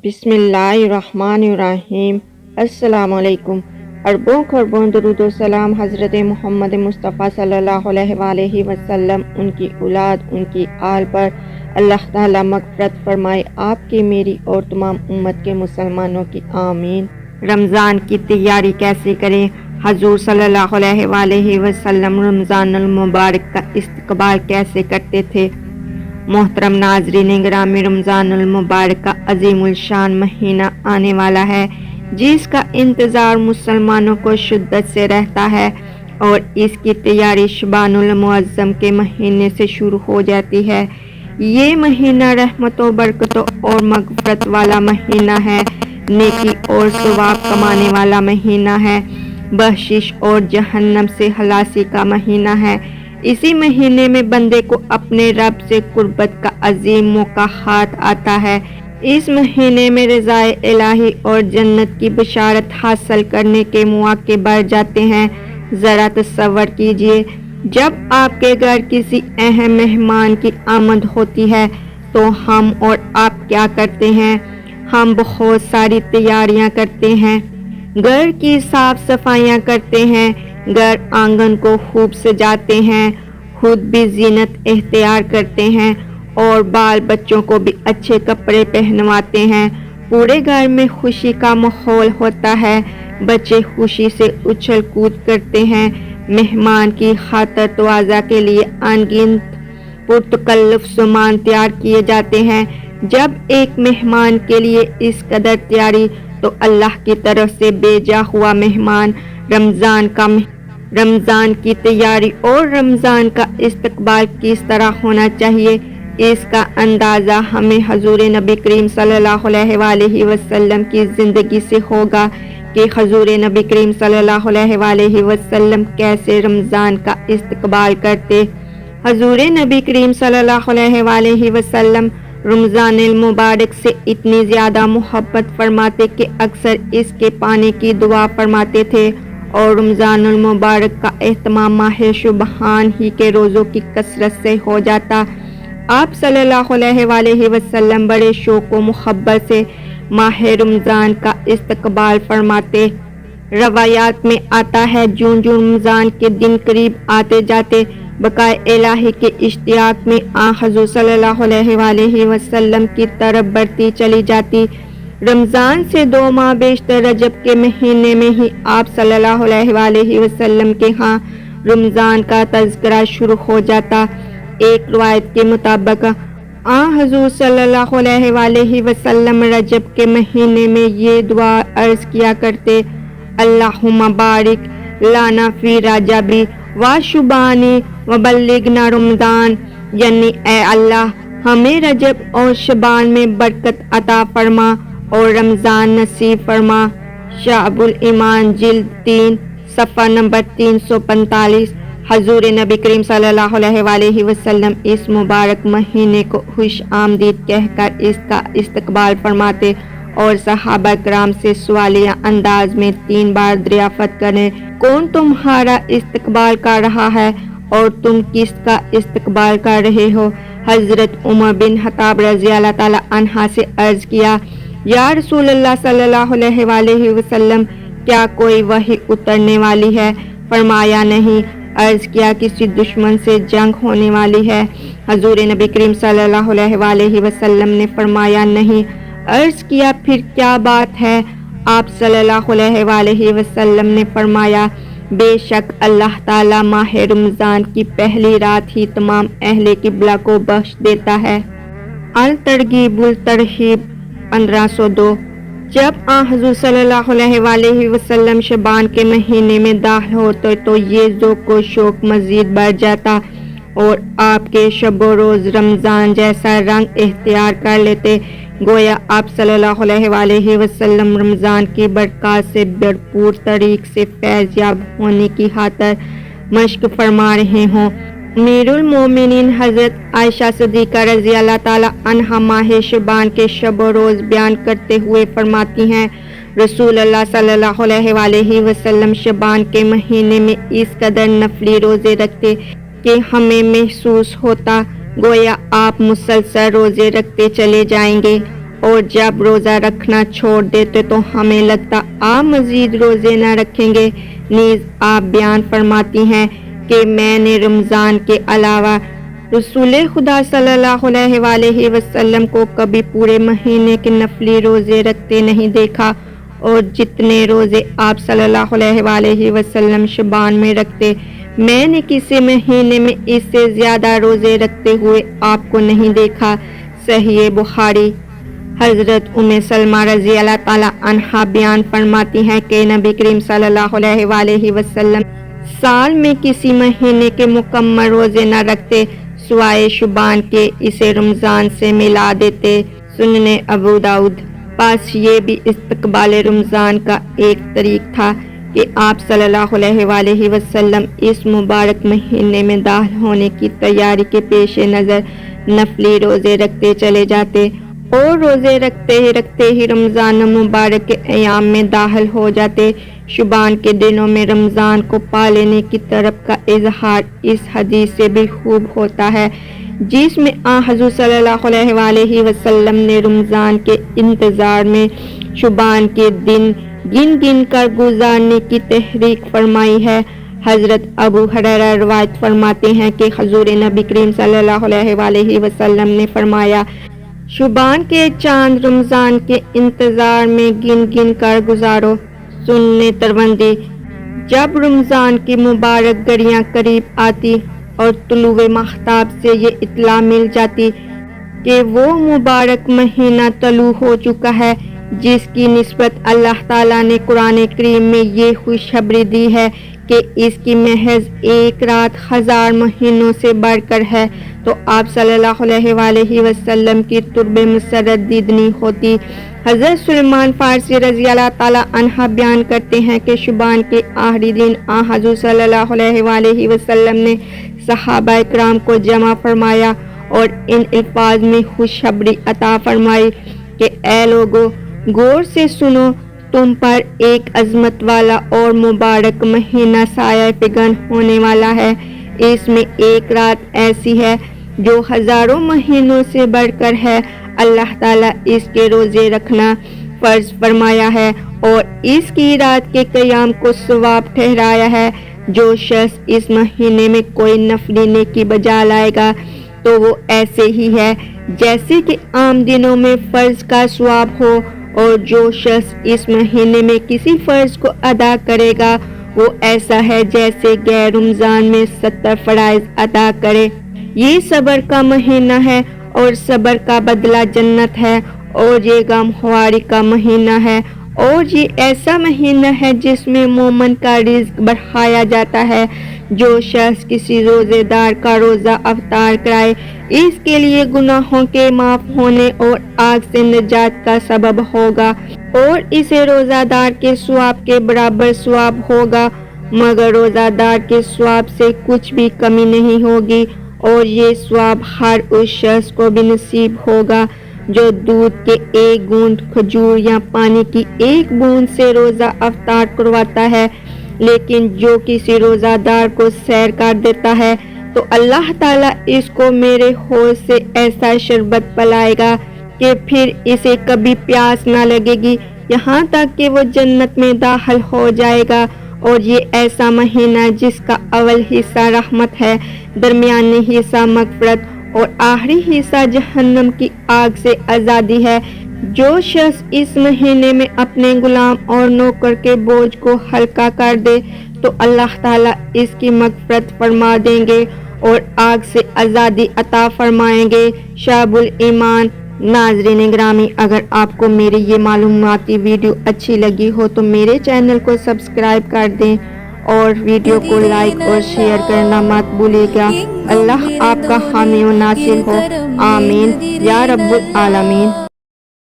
بسم اللہ الرحمن الرحیم۔ السلام علیکم۔ اربوں خربوں درود و سلام حضرت محمد مصطفیٰ صلی اللہ علیہ وآلہ وسلم، ان کی اولاد، ان کی آل پر اللہ تعالیٰ مغفرت فرمائے، آپ کی، میری اور تمام امت کے مسلمانوں کی، آمین۔ رمضان کی تیاری کیسے کریں؟ حضور صلی اللہ علیہ وآلہ وسلم رمضان المبارک کا استقبال کیسے کرتے تھے؟ محترم ناظرین گرامی، رمضان المبارک کا عظیم الشان مہینہ آنے والا ہے، جس کا انتظار مسلمانوں کو شدت سے رہتا ہے، اور اس کی تیاری شعبان المعظم کے مہینے سے شروع ہو جاتی ہے۔ یہ مہینہ رحمتوں، برکتوں اور مغفرت والا مہینہ ہے، نیکی اور ثواب کمانے والا مہینہ ہے، بخشش اور جہنم سے خلاصی کا مہینہ ہے۔ اسی مہینے میں بندے کو اپنے رب سے قربت کا عظیم موقع ہاتھ آتا ہے۔ اس مہینے میں رضائے الہی اور جنت کی بشارت حاصل کرنے کے مواقع بڑھ جاتے ہیں۔ ذرا تصور کیجئے، جب آپ کے گھر کسی اہم مہمان کی آمد ہوتی ہے تو ہم اور آپ کیا کرتے ہیں؟ ہم بہت ساری تیاریاں کرتے ہیں، گھر کی صاف صفائیاں کرتے ہیں، گھر آنگن کو خوب سجاتے ہیں، خود بھی زینت اختیار کرتے ہیں اور بال بچوں کو بھی اچھے کپڑے پہنواتے ہیں۔ پورے گھر میں خوشی کا ماحول ہوتا ہے، بچے خوشی سے اچھل کود کرتے ہیں، مہمان کی خاطر تواضع کے لیے ان گنت پرتکلف سامان تیار کیے جاتے ہیں۔ جب ایک مہمان کے لیے اس قدر تیاری، تو اللہ کی طرف سے بھیجا ہوا مہمان رمضان کی تیاری اور رمضان کا استقبال کس طرح ہونا چاہیے، اس کا اندازہ ہمیں حضور نبی کریم صلی اللہ علیہ وآلہ وسلم کی زندگی سے ہوگا کہ حضور نبی کریم صلی اللہ علیہ وآلہ وسلم کیسے رمضان کا استقبال کرتے۔ حضور نبی کریم صلی اللہ علیہ وآلہ وسلم رمضان المبارک سے اتنی زیادہ محبت فرماتے کہ اکثر اس کے پانے کی دعا فرماتے تھے، اور رمضان المبارک کا اہتمام ماہ شعبان ہی کے روزوں کی کثرت سے ہو جاتا۔ آپ صلی اللہ علیہ وآلہ وسلم بڑے شوق و محبت سے ماہ رمضان کا استقبال فرماتے۔ روایات میں آتا ہے، جون رمضان کے دن قریب آتے جاتے، بقائے الہی کے اشتیاق میں حضور صلی اللہ علیہ وآلہ وسلم کی طرف بڑھتی چلی جاتی۔ رمضان سے 2 ماہ بیشتر رجب کے مہینے میں ہی آپ صلی اللہ علیہ وآلہ وسلم کے ہاں رمضان کا تذکرہ شروع ہو جاتا۔ ایک روایت کے مطابق حضور صلی اللہ علیہ وآلہ وسلم رجب کے مہینے میں یہ دعا عرض کیا کرتے: اللہم بارک لنا فی رجبی و شعبانی وبلغنا رمضان، یعنی اے اللہ، ہمیں رجب اور شعبان میں برکت عطا فرما اور رمضان نصیب فرما۔ شعب الایمان جلد 3 صفحہ نمبر 345۔ حضور نبی کریم صلی اللہ علیہ وآلہ وسلم اس مبارک مہینے کو خوش آمدید کہہ کر اس کا استقبال فرماتے اور صحابہ کرام سے سوالیہ انداز میں 3 بار دریافت کریں: کون تمہارا استقبال کر رہا ہے اور تم کس کا استقبال کر رہے ہو؟ حضرت عمر بن خطاب رضی اللہ تعالی عنہ سے عرض کیا: یا رسول اللہ صلی اللہ علیہ وآلہ وسلم، کیا کوئی وحی اترنے والی ہے؟ فرمایا نہیں۔ عرض کیا: کسی دشمن سے جنگ ہونے والی ہے؟ حضور نبی کریم صلی اللہ علیہ وآلہ وسلم نے فرمایا نہیں۔ عرض کیا: پھر کیا بات ہے؟ آپ صلی اللہ علیہ وآلہ وسلم نے فرمایا: بے شک اللہ تعالی ماہ رمضان کی پہلی رات ہی تمام اہل قبلہ کو بخش دیتا ہے۔ الترغیب الترہیب 1502۔ جب حضور صلی اللہ علیہ وآلہ وسلم شعبان کے مہینے میں داخل ہوتے تو یہ ذوق و شوق مزید بڑھ جاتا اور آپ کے شب و روز رمضان جیسا رنگ اختیار کر لیتے، گویا آپ صلی اللہ علیہ وآلہ وسلم رمضان کی برکات سے بھرپور طریق سے فیض یاب ہونے کی خاطر مشق فرما رہے ہوں۔ امیر المومنین حضرت عائشہ صدیقہ رضی اللہ تعالی عنہا ماہ شعبان کے شب و روز بیان کرتے ہوئے فرماتی ہیں: رسول اللہ صلی اللہ علیہ وآلہ وسلم شعبان کے مہینے میں اس قدر نفلی روزے رکھتے کہ ہمیں محسوس ہوتا گویا آپ مسلسل روزے رکھتے چلے جائیں گے، اور جب روزہ رکھنا چھوڑ دیتے تو ہمیں لگتا آپ مزید روزے نہ رکھیں گے۔ نیز آپ بیان فرماتی ہیں کہ میں نے رمضان کے علاوہ رسول خدا صلی اللہ علیہ وآلہ وسلم کو کبھی پورے مہینے کے نفلی روزے رکھتے نہیں دیکھا، اور جتنے روزے آپ صلی اللہ علیہ وآلہ وسلم شعبان میں رکھتے، میں نے کسی مہینے میں اس سے زیادہ روزے رکھتے ہوئے آپ کو نہیں دیکھا۔ صحیح بخاری۔ حضرت سلمہ رضی اللہ تعالی عنہا بیان فرماتی ہیں کہ نبی کریم صلی اللہ علیہ وآلہ وسلم سال میں کسی مہینے کے مکمل روزے نہ رکھتے سوائے شعبان کے، اسے رمضان سے ملا دیتے۔ سنن ابو داؤد۔ پس یہ بھی استقبال رمضان کا ایک طریق تھا کہ آپ صلی اللہ علیہ وآلہ وسلم اس مبارک مہینے میں داخل ہونے کی تیاری کے پیش نظر نفلی روزے رکھتے چلے جاتے، اور روزے رکھتے ہی رمضان مبارک کے ایام میں داخل ہو جاتے۔ شعبان کے دنوں میں رمضان کو پا لینے کی طرف کا اظہار اس حدیث سے بھی خوب ہوتا ہے، جس میں حضور صلی اللہ علیہ وآلہ وسلم نے رمضان کے انتظار میں شعبان کے دن گن گن کر گزارنے کی تحریک فرمائی ہے۔ حضرت ابو ہریرہ روایت فرماتے ہیں کہ حضور نبی کریم صلی اللہ علیہ وآلہ وسلم نے فرمایا، شعبان کے چاند رمضان کے انتظار میں گن گن کر گزارو۔ سنن ترمذی۔ جب رمضان کی مبارک گھڑیاں قریب آتی اور طلوع ماہتاب سے یہ اطلاع مل جاتی کہ وہ مبارک مہینہ طلوع ہو چکا ہے، جس کی نسبت اللہ تعالیٰ نے قرآن کریم میں یہ خوشخبری دی ہے کہ اس کی محض ایک رات 1000 مہینوں سے بڑھ کر ہے، تو آپ صلی اللہ علیہ وآلہ وسلم کی ترب مسرت دیدنی ہوتی۔ حضرت سلیمان فارسی رضی اللہ تعالیٰ عنہ بیان کرتے ہیں کہ شعبان کے آخری دن حضور صلی اللہ علیہ وآلہ وسلم نے صحابہ کرام کو جمع فرمایا اور ان الفاظ میں خوشخبری عطا فرمائی کہ اے لوگو، غور سے سنو، تم پر ایک عظمت والا اور مبارک مہینہ سایہ فگن ہونے والا ہے۔ اس میں ایک رات ایسی ہے جو ہزاروں مہینوں سے بڑھ کر ہے۔ اللہ تعالیٰ اس کے روزے رکھنا فرض فرمایا ہے اور اس کی رات کے قیام کو ثواب ٹھہرایا ہے۔ جو شخص اس مہینے میں کوئی نفلی نیکی بجا لائے گا تو وہ ایسے ہی ہے جیسے کہ عام دنوں میں فرض کا ثواب ہو، اور جو شخص اس مہینے میں کسی فرض کو ادا کرے گا وہ ایسا ہے جیسے غیر رمضان میں 70 فرائض ادا کرے۔ یہ صبر کا مہینہ ہے اور صبر کا بدلہ جنت ہے، اور یہ غم خواری کا مہینہ ہے، اور یہ ایسا مہینہ ہے جس میں مومن کا رزق بڑھایا جاتا ہے۔ جو شخص کسی روزے دار کا روزہ افطار کرائے، اس کے لیے گناہوں کے معاف ہونے اور آگ سے نجات کا سبب ہوگا، اور اسے روزہ دار کے ثواب کے برابر ثواب ہوگا، مگر روزہ دار کے ثواب سے کچھ بھی کمی نہیں ہوگی، اور یہ ثواب ہر اس شخص کو بھی نصیب ہوگا جو دودھ کے ایک گھونٹ، کھجور یا پانی کی ایک بوند سے روزہ افطار کرواتا ہے۔ لیکن جو کسی روزہ دار کو سیر کر دیتا ہے تو اللہ تعالیٰ اس کو میرے حوض سے ایسا شربت پلائے گا کہ پھر اسے کبھی پیاس نہ لگے گی، یہاں تک کہ وہ جنت میں داخل ہو جائے گا۔ اور یہ ایسا مہینہ جس کا اول حصہ رحمت ہے، درمیانی حصہ مغفرت اور آخری حصہ جہنم کی آگ سے آزادی ہے۔ جو شخص اس مہینے میں اپنے غلام اور نوکر کے بوجھ کو ہلکا کر دے تو اللہ تعالیٰ اس کی مغفرت فرما دیں گے اور آگ سے آزادی عطا فرمائیں گے۔ شعب الایمان۔ ناظرین گرامی، اگر آپ کو میری یہ معلوماتی ویڈیو اچھی لگی ہو تو میرے چینل کو سبسکرائب کر دیں اور ویڈیو کو لائک اور شیئر کرنا مت بھولیے گا۔ اللہ آپ کا حامی و ناصر ہو، آمین یا رب العالمین۔